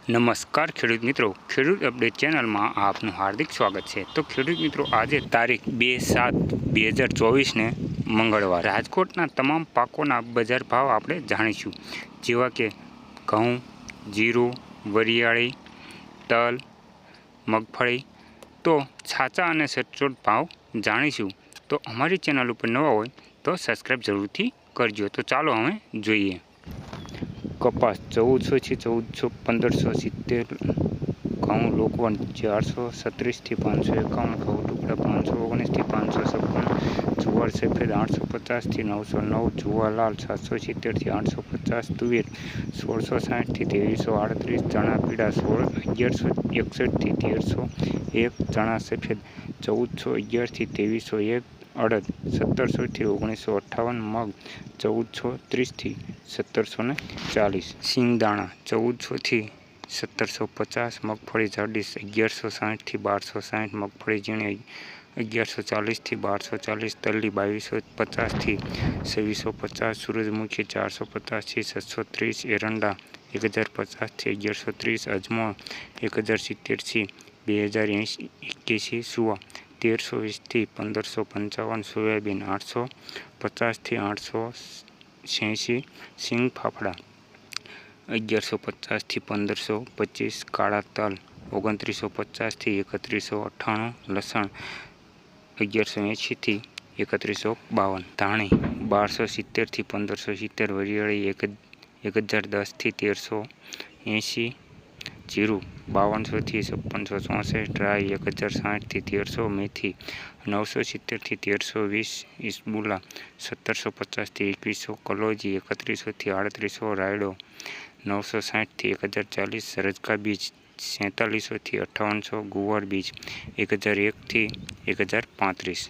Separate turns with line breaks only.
નમસ્કાર ખેડૂત મિત્રો, ખેડૂત અપડેટ ચેનલમાં આપનું હાર્દિક સ્વાગત છે। તો ખેડૂત મિત્રો, આજે તારીખ 2/7/2024 મંગળવાર રાજકોટના તમામ પાકોના બજાર ભાવ આપણે જાણીશું, જેવા કે ઘઉં, જીરું, વરિયાળી, તલ, મગફળી। તો છાચા અને સચોટ ભાવ જાણીશું। તો અમારી ચેનલ ઉપર નવા હોય તો સબસ્ક્રાઈબ જરૂરથી કરજો। તો ચાલો હવે જોઈએ। કપાસ 1400 થી 1400-1570, ઘઉં લોકવન 436 થી 551, ઘઉં ટુકડા 519 થી 556, જુવાર સફેદ 850 થી 909, જુવાર લાલ 770 થી 850, તુવેર 1660 થી 2338, ચણા પીળા 1161 થી 1301, ચણા સફેદ 1411 થી 2301, અડદ 1700 થી 1958, મગ 1430 થી 1740, સિંગદાણા 1400 થી 1750, મગફળી જાડી 1160 થી 1260, મગફળી ઝીણી 1140 થી 1240, તલની 2250 થી 2650, સૂરજમુખી 450 થી 730, એરંડા 1050 થી 1130, અજમો 1070 થી 2081, સુવા 1320 થી 1555, સોયાબીન 850 થી 886, સિંગ ફાફડા 1150 થી 1525, કાળા તલ 2950 થી 3198, લસણ 1180 થી 3152, ધાણી 1270 થી 1570, વરિયાળી 1010 થી 1380, જીરું 5200 થી 5664, ડ્રાય 1060 થી 1300, મેથી 970 થી 1320, ઇસબુલા 1750 થી 2100, કલોજી 3100 થી 3800, રાયડો 960 થી 1040, રજકા બીજ 4700 થી 5800, ગુવાર બીજ 1001 થી 1035।